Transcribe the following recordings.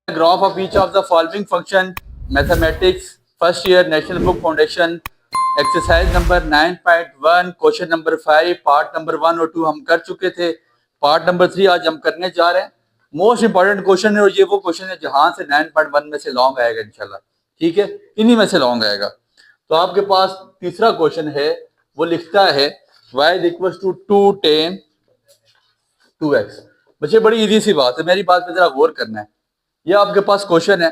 graph of each of the following function mathematics first year national book foundation exercise number 9.1 question number 5 part number 1 और 2 हम कर चुके थे। Part number 3 आज हम करने जा रहे हैं। मोस्ट इंपॉर्टेंट क्वेश्चन है और ये वो क्वेश्चन है जहां से 9.1 में से लॉन्ग आएगा इंशाल्लाह। ठीक है, इन्हीं में से लॉन्ग आएगा। तो आपके पास तीसरा क्वेश्चन है, वो लिखता है y is equals to 2 tan 2x। बच्चे बड़ी इजी सी बात है, मेरी बात पे जरा गौर करना है। ये आपके पास क्वेश्चन है,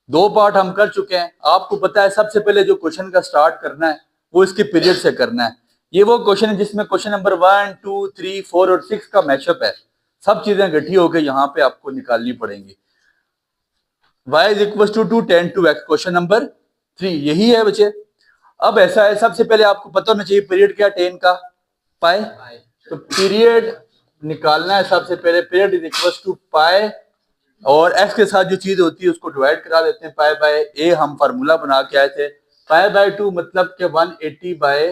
दो पार्ट हम कर चुके हैं। आपको पता है सबसे पहले जो क्वेश्चन का स्टार्ट करना है वो इसके पीरियड से करना है। ये वो क्वेश्चन है जिसमें क्वेश्चन नंबर 1, 2, 3, 4 और 6 का मैचअप है। सब चीजें इकट्ठी होकर यहाँ पे आपको निकालनी पड़ेंगी। y is equals to 2 tan 2x question number 3 यही है बच्चे। अब ऐसा है, सबसे पहले आपको पता होना चाहिए पीरियड क्या, टेन का पाई। तो पीरियड निकालना है सबसे पहले। पीरियड इज इक्वल्स टू पाई और x के साथ जो चीज होती है उसको डिवाइड करा देते हैं। पाई बाय a हम फार्मूला बना के आए थे। पाई बाय 2 मतलब के 180 by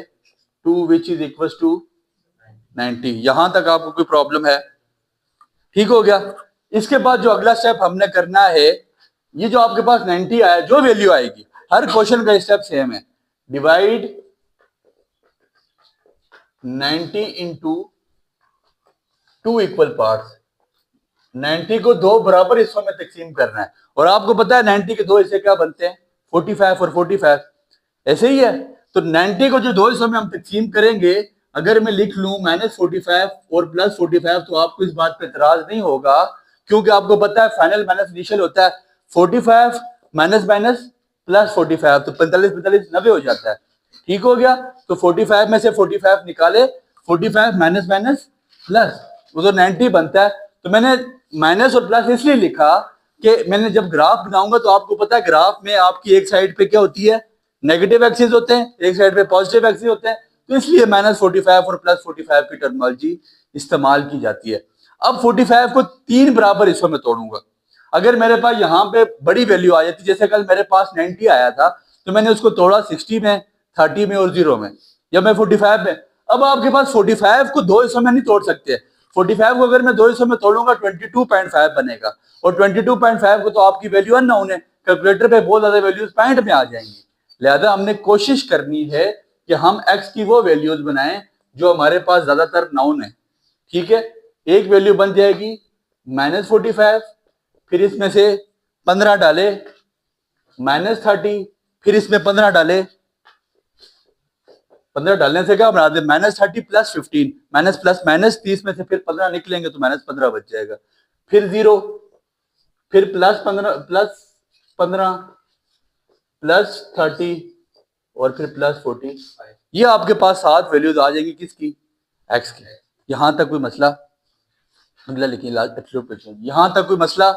2 which is equals to 90। यहां तक आपको कोई प्रॉब्लम है? ठीक हो गया। इसके बाद जो अगला स्टेप हमने करना है, ये जो आपके पास 90 आया, जो वैल्यू आएगी, हर क्वेश्चन का स्टेप सेम है। Divide 90 into 2 equal parts. 90 को दो बराबर हिस्सों में तकसीम करना है। और आपको पता है 90 के दो हिस्से क्या बनते हैं, 45 और 45। ऐसे ही है। तो 90 को जो दो हिस्सों में हम तकसीम करेंगे, अगर मैं लिख लूं -45 और +45, तो आपको इस बात पे इतराज नहीं होगा, क्योंकि आपको पता है फाइनल माइनस इनिशियल होता है। 45 माइनस माइनस प्लस 45, तो 45 45 90 हो जाता है। ठीक हो गया। तो 45 में से 45 निकाले, 45 माइनस माइनस प्लस, वो तो 90 बनता है। तो मैंने माइनस और प्लस इसलिए लिखा कि मैंने जब ग्राफ बनाऊंगा तो आपको पता है ग्राफ में आपकी एक साइड पे क्या होती है, नेगेटिव एक्सिस होते हैं, एक साइड पे पॉजिटिव एक्सिस होते हैं। तो इसलिए -45 और +45 की टर्मिनोलॉजी इस्तेमाल की जाती है। अब 45 को 3 बराबर हिस्सों में तोड़ूंगा। अगर मेरे पास यहाँ पे बड़ी वैल्यू आ जाती, जैसे कल मेरे पास 90 आया था, तो मैंने उसको तोड़ा 60 में, 30 में और 0 में, या मैं 45 में। अब आपके पास 45 को दो हिस्सों में नहीं तोड़ सकते। 45 को अगर मैं दो हिस्सों में तोड़ूंगा 22.5 बनेगा, और 22.5 को तो आपकी वैल्यू अननोन है, कैलकुलेटर पे बहुत ज्यादा वैल्यूज पॉइंट में आ जाएंगी। लिहाजा हमने कोशिश करनी है कि हम x की वो वैल्यूज बनाएं जो हमारे पास ज्यादातर नाउन है। ठीक है, एक वैल्यू बन जाएगी -45, फिर इसमें से 15 डाले, -30, फिर इसमें 15 डाले। 15 डालने से क्या बना दे, -30 + 15, माइनस प्लस माइनस 30 में से फिर 15 निकलेंगे तो -15 बच जाएगा। फिर 0, फिर +15 +30 और फिर +40। ये आपके पास 7 वैल्यूज आ जाएगी किसकी, x की। यहां तक कोई मसला? अगला लिखिए, यहां तक कोई मसला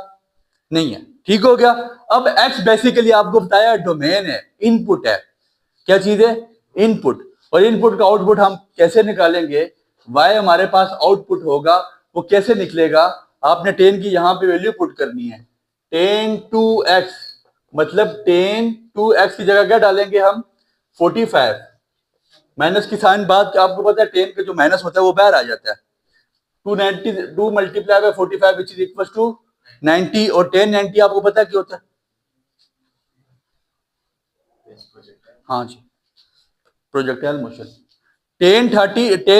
नहीं है। ठीक हो गया। अब x बेसिकली आपको बताया डोमेन है, इनपुट है। क्या चीज है? इनपुट। और इनपुट का आउटपुट हम कैसे निकालेंगे? y हमारे पास आउटपुट होगा, वो कैसे निकलेगा? आपने 10 की यहाँ पे वैल्यू पुट करनी है। tan 2x मतलब tan 2x की जगह क्या डालेंगे हम, 45। माइनस की साइन बाद आपको पता है 10 का जो माइनस होता है वो बाहर आ जाता है। 2 multiply by 45 which is equal to 90, और 10 90 आपको पता है क्या होता है? हाँ जी, प्रोजेक्टाइल मोशन। 10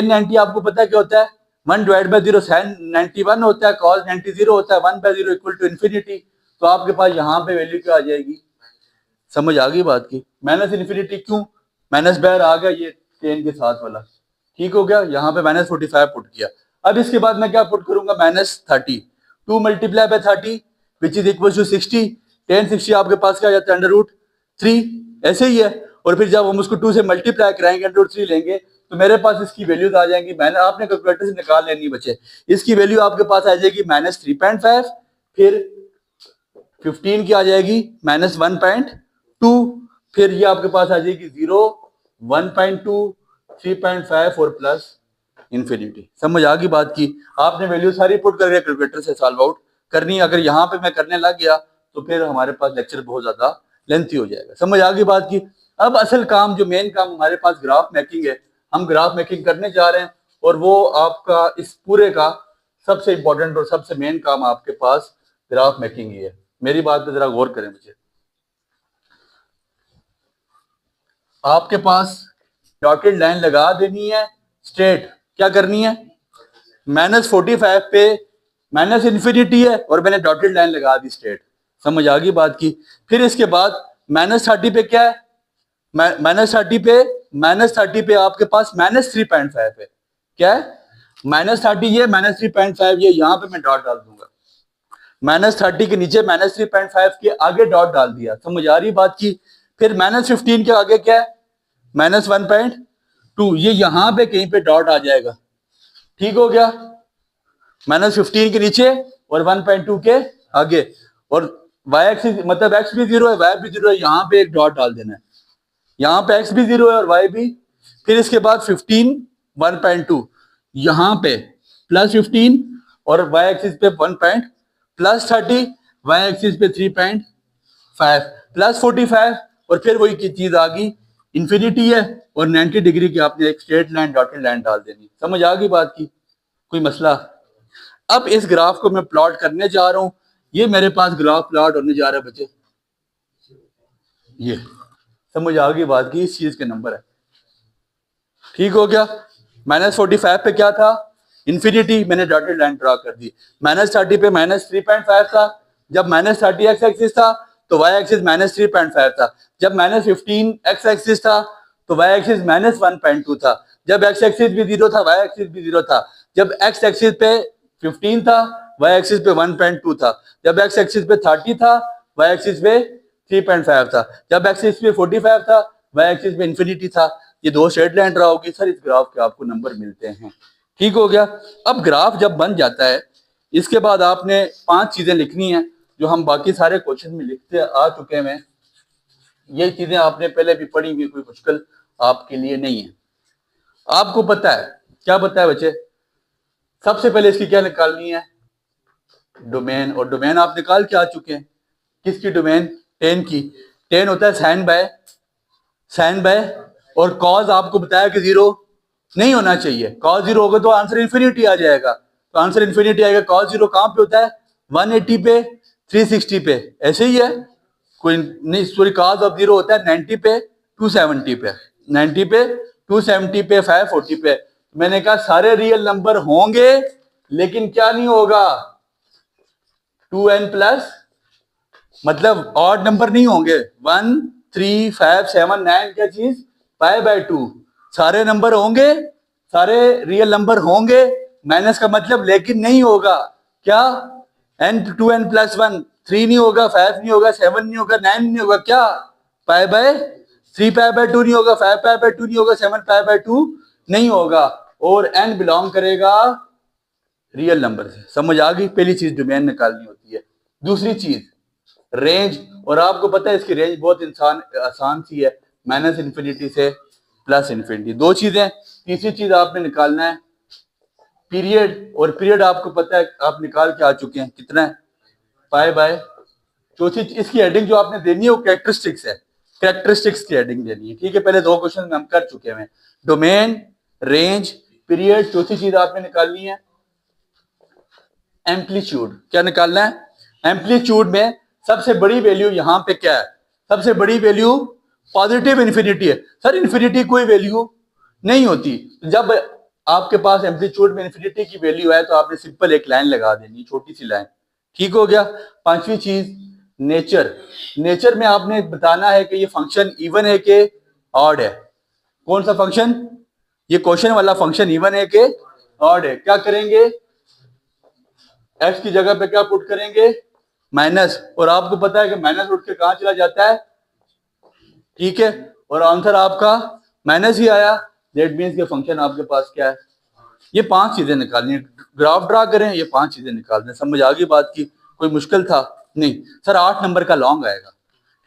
90 आपको पता है क्या होता है? 1/0 sin 91 होता है, cos 90 0 होता है, 1/0 इक्वल टू इन्फिनिटी। तो आपके पास यहाँ पे वैल्यू क्या आ जाएगी? समझ आ गई बात की? माइनस इन्फिनिटी क्यों, माइनस बाहर आ गया ये 10 के साथ वाला। ठीक हो गया। यहाँ पे -45 पुट किया। अब इसके बाद मैं क्या पुट करूंगा, -30। 2 multiply by 30 which is equal to 60। 10 60 आपके पास क्या आ जाता है, √3। ऐसे ही है। और फिर जब हम उसको 2 से मल्टीप्लाई कराएंगे, √3 लेंगे, तो मेरे पास इसकी वैल्यूज आ जाएंगी। मैंने आपने कैलकुलेटर से निकाल लेनी बचे। इसकी वैल्यू आपके पास आ जाएगी -3.5, फिर 15 की आ जाएगी -1.2, फिर ये आपके पास आ जाएगी 0, 1.2, 3.5 और प्लस इन्फिनिटी। समझ आ गई बात की? आपने वैल्यू सारी पुट करके कैलकुलेटर से सॉल्व आउट करनी है। अगर यहाँ पे मैं करने लग गया तो फिर हमारे पास लेक्चर बहुत ज्यादा लेंथी हो जाएगा। समझ आ गई बात की? अब असल काम, जो मेन काम हमारे पास ग्राफ मेकिंग है, हम ग्राफ मेकिंग करने जा रहे हैं। और वो आपका इस पूरे का सबसे इंपॉर्टेंट और सबसे मेन काम आपके पास ग्राफ मेकिंग ही है। मेरी बात पे जरा गौर करें मुझे। आपके पास डॉटेड लाइन लगा देनी है स्ट्रेट, क्या करनी है, -45 पे माइनस इन्फिनिटी है और मैंने डॉटेड लाइन लगा दी स्ट्रेट, समझ आ गई बात की। फिर इसके बाद -30 पे क्या है, -30 पे आपके पास -3.5 है, क्या है, -30 ये -3.5 ये, यहां पे मैं डॉट डाल दूंगा, -30 के नीचे -3.5 के आगे डॉट डाल दिया, समझ आ रही बात की। फिर -15 के आगे क्या है, -1.2, ये यहां पे कहीं पे डॉट आ जाएगा, ठीक हो गया, -15 के नीचे और 1.2 के आगे, और y एक्सिस मतलब x भी 0 है y भी 0 है, यहां पे एक डॉट डाल देना है, यहां पे x भी 0 है और y भी। फिर इसके बाद 15 1.2 यहां पे +15 और y एक्सिस पे +30 y एक्सिस पे 3.5 +45 और फिर वही की चीज आ गई, इंफिनिटी है और 90 डिग्री की आपने एक स्ट्रेट लाइन डॉटेड लाइन डाल देनी, समझ आ गई बात की, कोई मसला। अब इस ग्राफ को मैं प्लॉट करने जा रहा हूं, ये मेरे पास ग्राफ प्लॉट होने जा रहा है बच्चे, ये समझ आ गई बात की, इस चीज के नंबर है, ठीक हो गया। -45 पे क्या था, इंफिनिटी, मैंने डॉटेड लाइन ड्रा कर दी। -30 पे -3.5 था, जब -30 एक्स एक्सिस था तो y एक्सिस -3.5 था, जब -15 एक्स एक्सिस था तो y एक्सिस -1.2 था, जब x एक्सिस भी 0 था y एक्सिस भी 0 था, जब x एक्सिस पे 15 था y एक्सिस पे 1.2 था, जब x एक्सिस पे 30 था y एक्सिस पे 3.5 था, जब x एक्सिस पे 45 था y एक्सिस पे इंफिनिटी था। ये दो स्ट्रेट लाइन ड्रा होगी सर, इस ग्राफ के आपको नंबर मिलते हैं, ठीक हो गया। अब ग्राफ जब बन जाता है, इसके बाद आपने 5 चीजें लिखनी है जो हम बाकी सारे क्वेश्चन में लिखते आ चुके हैं, ये चीजें आपने पहले भी पढ़ी हुई, कोई मुश्किल आपके लिए नहीं है। आपको पता है, क्या पता है बच्चे, सबसे पहले इसकी क्या निकालनी है, डोमेन, और डोमेन आप निकाल के आ चुके हैं, किसकी डोमेन, टेन की, टेन होता है साइन बाय और कॉज आपको बताया कि 0 नहीं होना चाहिए, कॉज 0 होगा तो आंसर इन्फिनिटी आ जाएगा, तो आंसर इन्फिनिटी आएगा। कॉज 0 कहां पे होता है, 180 पे 360 पे, ऐसे ही है कोई नहीं, सॉरी कॉज ऑफ 0 होता है 90 पे 270 पे, 90 पे 270 पे 540 पे। मैंने कहा सारे रियल नंबर होंगे लेकिन क्या नहीं होगा, 2n+ मतलब ऑड नंबर नहीं होंगे, 1 3 5 7 9 क्या चीज, π/2 सारे नंबर होंगे, सारे रियल नंबर होंगे, माइनस का मतलब लेकिन नहीं होगा, क्या, n2n+1 3 नहीं होगा, 5 नहीं होगा, 7 नहीं होगा, 9 नहीं होगा, क्या, π/3 π/2 नहीं होगा, 5 π/2 नहीं होगा, 7 π/2 नहीं होगा, और n बिलोंग करेगा रियल नंबर से, समझ आ गई। पहली चीज डोमेन निकालनी होती है। दूसरी चीज रेंज, और आपको पता है इसकी रेंज बहुत आसान सी है, -इन्फिनिटी से +इन्फिनिटी, दो चीजें। तीसरी चीज आपने निकालना है पीरियड, और पीरियड आपको पता है आप निकाल के आ चुके हैं, कितना है, π/। चौथी इसकी हेडिंग जो आपने देनी है वो कैरेक्टरिस्टिक्स है, कैरेक्टरिस्टिक्स की हेडिंग देनी है, ठीक है। पहले दो क्वेश्चन हम कर चुके हैं, डोमेन, रेंज, पीरियड। चौथी चीज आपने निकालनी है एम्पलीट्यूड, क्या निकालना है, एम्पलीट्यूड में सबसे बड़ी वैल्यू यहां पे क्या है, सबसे बड़ी वैल्यू पॉजिटिव इन्फिनिटी है। सर इन्फिनिटी कोई वैल्यू नहीं होती, जब आपके पास एम्पलीट्यूड में इन्फिनिटी की वैल्यू है तो आपने सिंपल एक लाइन लगा देनी, छोटी सी लाइन, ठीक हो गया। पांचवी चीज नेचर, नेचर में आपने बताना है कि ये फंक्शन इवन है कि ऑड है, कौन सा फंक्शन, ये क्वेश्चन वाला फंक्शन इवन है कि ऑड है। क्या करेंगे, एक्स की जगह पे क्या पुट करेंगे, माइनस, और आपको पता है कि माइनस उठ के कहां चला जाता है, ठीक है, और आंसर आपका माइनस ही आया, दैट मीन्स के फंक्शन आपके पास क्या है। ये 5 चीजें निकालनी है, ग्राफ ड्रा करें, ये 5 चीजें निकाल दें, समझ आ गई बात की, कोई मुश्किल था नहीं। सर 8 नंबर का लॉन्ग आएगा,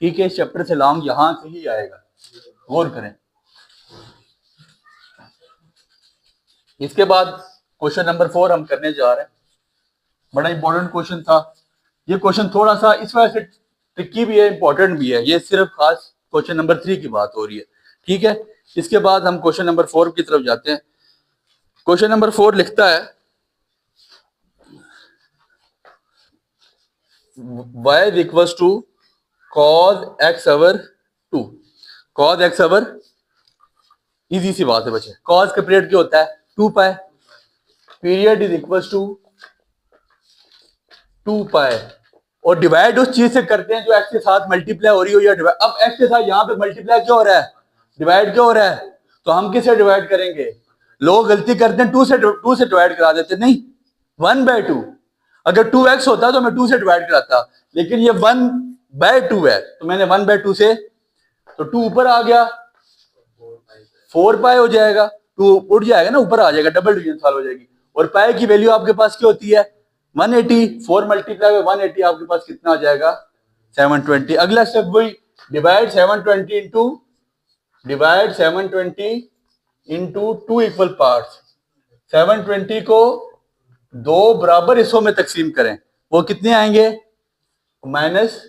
ठीक है, इस चैप्टर से लॉन्ग यहां से ही आएगा, गौर करें। इसके बाद क्वेश्चन नंबर 4 हम करने जा रहे हैं, बड़ा इंपॉर्टेंट क्वेश्चन था ये। क्वेश्चन थोड़ा सा इस वजह से ट्रिकी भी है, इंपॉर्टेंट भी है, ये सिर्फ खास क्वेश्चन नंबर 3 की बात हो रही है, ठीक है। इसके बाद हम क्वेश्चन नंबर 4 की तरफ जाते हैं। क्वेश्चन नंबर 4 लिखता है y is equal to cos x over 2। cos x over, easy सी बात है बच्चे, cos का पीरियड क्या होता है 2 पाई, पीरियड इज इक्वल टू 2 पाई, और डिवाइड उस चीज से करते हैं जो x के साथ मल्टीप्लाई हो रही हो या डिवाइड। अब x के साथ यहाँ पे मल्टीप्लाई क्यों हो रहा है, डिवाइड क्यों हो रहा है, तो हम किससे डिवाइड करेंगे, लोग गलती करते हैं 2 से डिवाइड करा देते, नहीं 1/2। अगर 2x होता तो मैं 2 से डिवाइड कराता, लेकिन ये 1/2 है तो मैंने 1/2 से, तो 2 ऊपर आ गया 4 पाई हो जाएगा, 2 उड़ जाएगा ना, ऊपर आ जाएगा, डबल डिवीजन सॉल्व हो जाएगी। और पाई की वैल्यू आपके पास क्या होती है 180, 4 मल्टीप्लाई 180 आपके पास कितना आ जाएगा 720। अगला स्टेप वही, डिवाइड 720 इंटू 2 इक्वल पार्ट्स। 720 को 2 बराबर हिस्सों में तकसीम करें, वो कितने आएंगे माइनस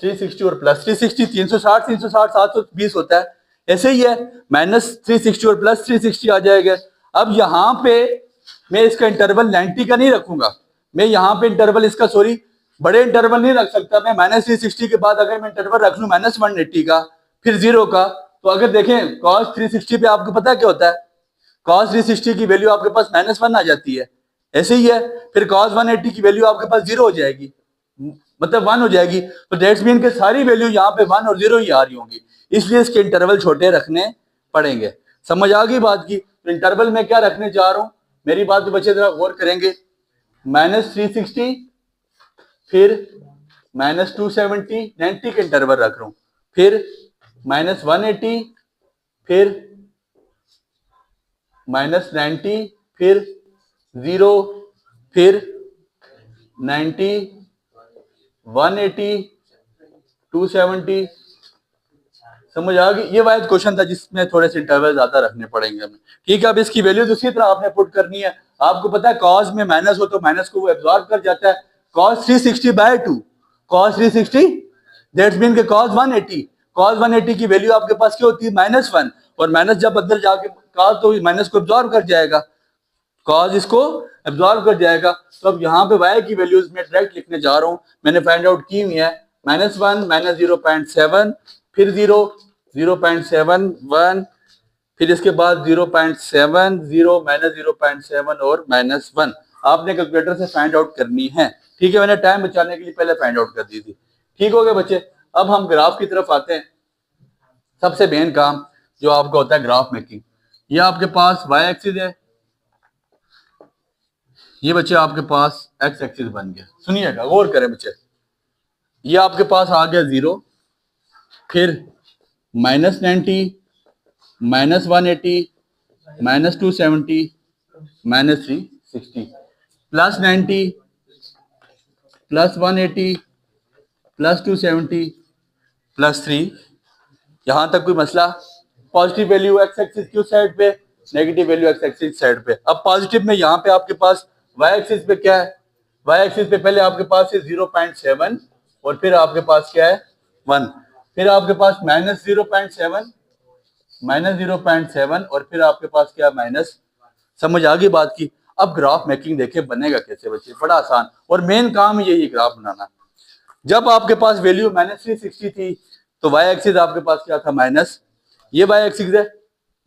360 और प्लस 360, 360 360 720 होता है, ऐसे ही है माइनस 360 और प्लस 360 आ जाएगा। अब यहां पे मैं इसका इंटरवल 90 का नहीं रखूंगा, मैं यहां पे इंटरवल इसका सॉरी बड़े इंटरवल नहीं रख सकता मैं, माइनस 360 के बाद अगर मैं इंटरवल रख लूं माइनस 180 का फिर 0 का, तो अगर देखें cos 360 पे आपको पता है क्या होता है, cos 360 की वैल्यू आपके पास -1 आ जाती है, ऐसे ही है। फिर cos 180 की वैल्यू आपके पास 0 हो जाएगी, मतलब 1 हो जाएगी, तो डेट्स मीन के सारी वैल्यू यहाँ पे 1 और 0 ही आ रही होंगी, इसलिए इसके इंटरवल छोटे रखने पड़ेंगे। समझ आ गई बात की, तो इंटरवल में क्या रखने जा रहा हूं, मेरी बात पे बच्चे जरा गौर करेंगे, -360 फिर -270 90 के इंटरवल रख रहा हूं, फिर -180 फिर -90 फिर 0 फिर 90 180 270। समझ आ गई, ये वाइज क्वेश्चन था जिसमें थोड़े से इंटरवल ज्यादा रखने पड़ेंगे हमें, ठीक है। अब इसकी वैल्यू दूसरी तरह आपने पुट करनी है, आपको पता है cos में माइनस हो तो माइनस को वो एब्जॉर्ब कर जाता है, cos 360/2 cos 360 दैट्स मीन के cos 180 की वैल्यू आपके पास क्या होती है -1, और माइनस जब अंदर जाके cos तो माइनस को एब्जॉर्ब कर जाएगा, cos इसको एब्जॉर्ब कर जाएगा। तो अब यहाँ पे y की वैल्यूज में डायरेक्ट लिखने जा रहा हूँ, मैंने फाइंड आउट की हुई है, -1 -0.7 फिर 0 0.71 फिर इसके बाद 0.7 0 -0.7 और -1 आपने कैलकुलेटर से फाइंड आउट करनी है, ठीक है। मैंने टाइम बचाने के लिए पहले फाइंड आउट कर दी थी, ठीक हो गया बच्चे। अब हम ग्राफ की तरफ आते हैं, सबसे मेन काम जो आपका होता है ग्राफ मेकिंग। ये आपके पास y एक्सिस है, ये बच्चे आपके पास x एक्सिस बन गया, सुनिएगा गौर करें बच्चे, ये आपके पास आ गया 0 फिर -90 -180 -270 -360 +90 +180 +270 +3। यहां तक कोई मसला, पॉजिटिव वैल्यू एक्स एक्सिस की साइड पे, negative value x axis side पे। अब पॉजिटिव में यहाँ पे आपके पास y एक्सिस पे क्या है, y एक्सिस पे पहले आपके पास है 0.7 और फिर आपके पास क्या है 1, फिर आपके पास -0.7 और फिर आपके पास क्या माइनस। समझ आ गई बात की। अब ग्राफ मेकिंग देखे बनेगा कैसे बच्चे, बड़ा आसान, और मेन काम यही ग्राफ बनाना। जब आपके पास वैल्यू -360 थी तो y एक्सिस आपके पास क्या था माइनस, ये y एक्सिस है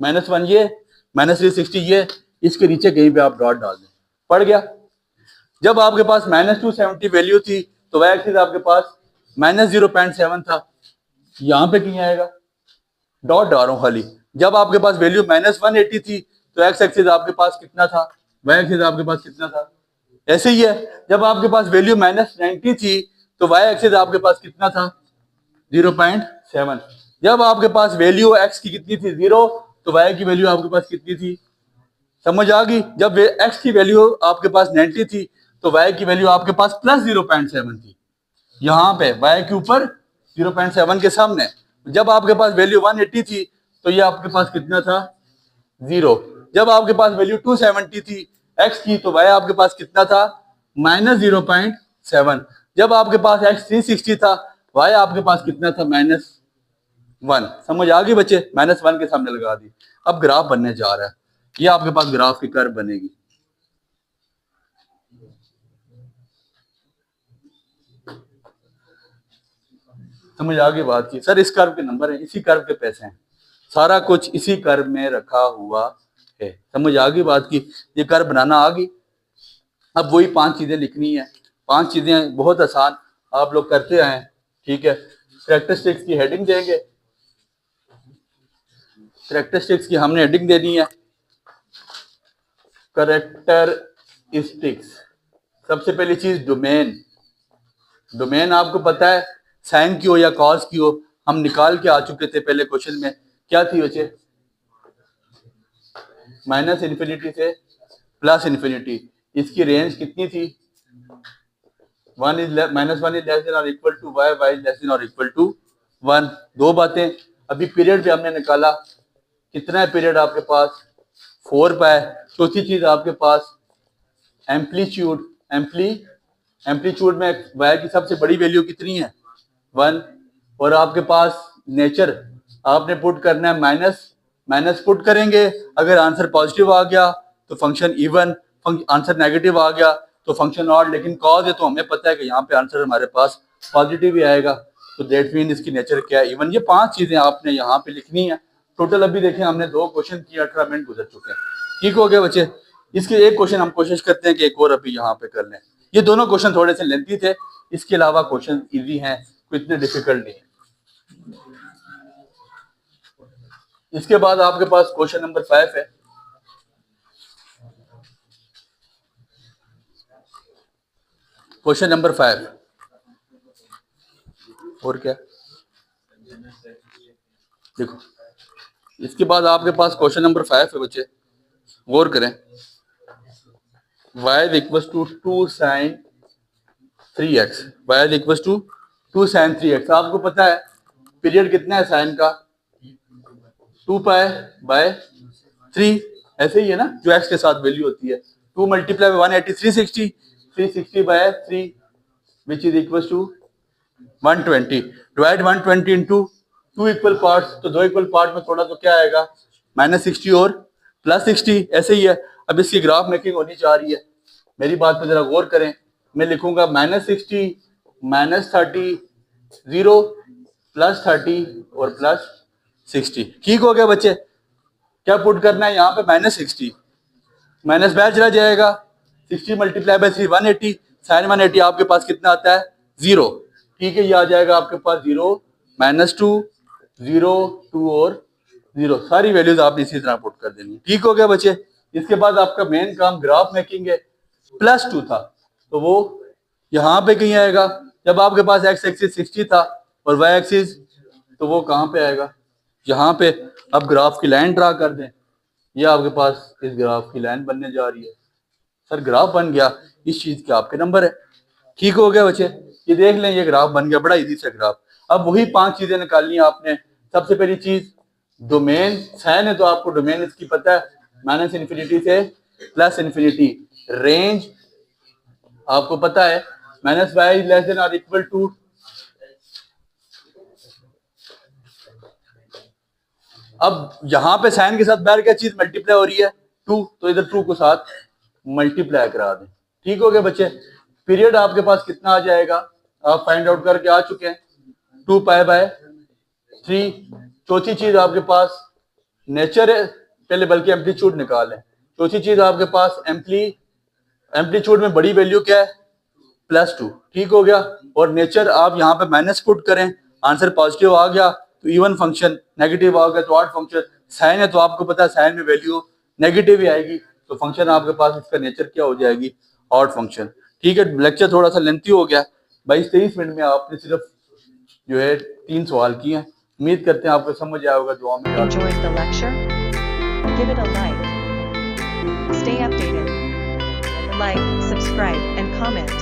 -1, ये -360 ये, इसके नीचे कहीं पे आप डॉट डाल दें, पड़ गया। जब आपके पास -270 वैल्यू थी तो y एक्सिस आपके पास -0.7 था, यहां पे कहीं आएगा, डॉट डाल रहा हूं खाली। जब आपके पास वैल्यू -180 थी तो x एक्सिस आपके पास कितना था, y एक्सिस आपके पास कितना था, ऐसे ही है। जब आपके पास वैल्यू -90 थी तो y एक्सिस आपके पास कितना था 0.7। जब आपके पास वैल्यू x की कितनी थी 0 तो y की वैल्यू आपके पास कितनी थी, समझ आ गई। जब x की वैल्यू आपके पास 90 थी तो y की वैल्यू आपके पास +0.7 थी, यहाँ पे y के ऊपर 0.7 के सामने। जब आपके पास वैल्यू 180 थी तो ये आपके पास कितना था 0। जब आपके पास वैल्यू 270 थी x की तो y आपके पास कितना था -0.7। जब आपके पास x 360 था y आपके पास कितना था -1। समझ आ गई बच्चे, -1 के सामने लगा दी। अब ग्राफ बनने जा रहा है, ये आपके पास ग्राफ की कर्व बनेगी। समझ आ गई बात की। सर इस कर्व के नंबर है, इसी कर्व के पैसे हैं, सारा कुछ इसी कर्व में रखा हुआ है। समझ आ गई बात की। ये कर्व बनाना आ गई। अब वही 5 चीजें लिखनी है। 5 चीजें बहुत आसान, आप लोग करते आए, ठीक है। कैरेक्टरिस्टिक्स की हेडिंग देंगे, कैरेक्टरिस्टिक्स की हमने हेडिंग देनी है कैरेक्टरिस्टिक्स। सबसे पहली चीज डोमेन। डोमेन आपको पता है साइन की हो या कॉस की हो, हम निकाल के आ चुके थे पहले क्वेश्चन में। क्या थी बच्चे? -∞ से +∞। इसकी रेंज कितनी थी? -1 इज लेस देन और equal to y, y is less than और इक्वल टू 1। दो बातें। अभी पीरियड पे हमने निकाला, कितना है पीरियड आपके पास? 4 पाई। चौथी चीज आपके पास एम्पलीट्यूड। एम्पलीट्यूड में y की सबसे बड़ी वैल्यू कितनी है? 1। और आपके पास नेचर आपने पुट करना है माइनस पुट करेंगे। अगर आंसर पॉजिटिव आ गया तो फंक्शन इवन, आंसर नेगेटिव आ गया तो फंक्शन ऑड। लेकिन कॉज है तो हमें पता है कि यहाँ पे आंसर हमारे पास पॉजिटिव ही आएगा, तो दैट मीन इसकी नेचर क्या है? इवन। ये 5 चीजें आपने यहाँ पे लिखनी है। टोटल अभी देखें हमने 2 क्वेश्चन किए, 18 मिनट गुजर चुके हैं। ठीक हो गया बच्चे? इसके एक क्वेश्चन हम कोशिश करते हैं कि एक और अभी यहाँ पे कर लें। ये दोनों क्वेश्चन थोड़े से लेंथी थे, इसके अलावा क्वेश्चन इजी हैं, कोई इतने डिफिकल्ट नहीं है। इसके बाद आपके पास क्वेश्चन नंबर 5 है। क्वेश्चन नंबर 5 और क्या देखो, इसके बाद आपके पास क्वेश्चन नंबर 5 है बच्चे, गौर करें। y equal to 2 sin 3x। y equal to 2 sin 3x। आपको पता है पीरियड कितना है साइन का? 2 पाई बाय 3। ऐसे ही है ना, जो x के साथ वैल्यू होती है। 2 multiply 180 360 by 3 which is equal to 120। Divide 120 into 2 equal parts, तो 2 इक्वल पार्ट में थोड़ा तो क्या आएगा? -60 और +60। ऐसे ही है। अब इसकी ग्राफ मेकिंग होनी चाह रही है, मेरी बात पे जरा गौर करें। मैं लिखूंगा -60 -30 0 +30 और +60। ठीक हो गया बच्चे? क्या पुट करना है यहाँ पे? -60 माइनस बैच चला जाएगा, 60 मल्टीप्लाई बाय 3 180। साइन 180 आपके पास कितना आता है? 0। ठीक है, ये आ जाएगा आपके पास 0 -2 0 2 और 0। सारी वैल्यूज आपने इसी तरह पुट कर देनी है। ठीक हो गया बच्चे? इसके बाद आपका मेन काम ग्राफ मेकिंग है। +2 था तो वो यहाँ पे कहीं आएगा। जब आपके पास x एक्सिस 60 था और y एक्सिस, तो वो कहाँ पे आएगा? यहाँ पे। अब ग्राफ की लाइन ड्रा कर दें। ये आपके पास इस ग्राफ की लाइन बनने जा रही है। सर ग्राफ बन गया, इस चीज के आपके नंबर है। ठीक हो गया बच्चे? ये देख लें, ये ग्राफ बन गया, बड़ा इजी सा ग्राफ। अब वही 5 चीजें निकालनी है आपने। सबसे पहली चीज डोमेन। साइन है तो आपको डोमेन इसकी पता है, -∞ से +∞। रेंज आपको पता है, -y लेस देन और इक्वल टू अब यहाँ पे साइन के साथ बाहर क्या चीज मल्टीप्लाई हो रही है? 2, तो इधर 2 को साथ मल्टीप्लाई करा दें। ठीक हो गया बच्चे? पीरियड आपके पास कितना आ जाएगा? आप फाइंड आउट करके आ चुके हैं, 2 पाई बाय 3। चौथी चीज आपके पास नेचर है, पहले बल्कि एम्पलीट्यूड निकालें। चौथी चीज आपके पास एम्पलीट्यूड में बड़ी वैल्यू क्या है? +2। ठीक हो गया? और नेचर आप यहाँ पे माइनस पुट करें, आंसर पॉजिटिव आ गया तो इवन फंक्शन, नेगेटिव आ गया तो ऑड फंक्शन। साइन है तो आपको पता है साइन में वैल्यू नेगेटिव ही आएगी, तो फंक्शन आपके पास इसका नेचर क्या हो जाएगी? Odd function. ठीक है, लेक्चर थोड़ा सा लेंथी हो गया, 22-23 मिनट में आपने सिर्फ जो है 3 सवाल किए हैं। उम्मीद करते हैं आपको समझ आया होगा। दुआ में Enjoyed the lecture? Give it a like. Stay updated. Like, subscribe, and comment.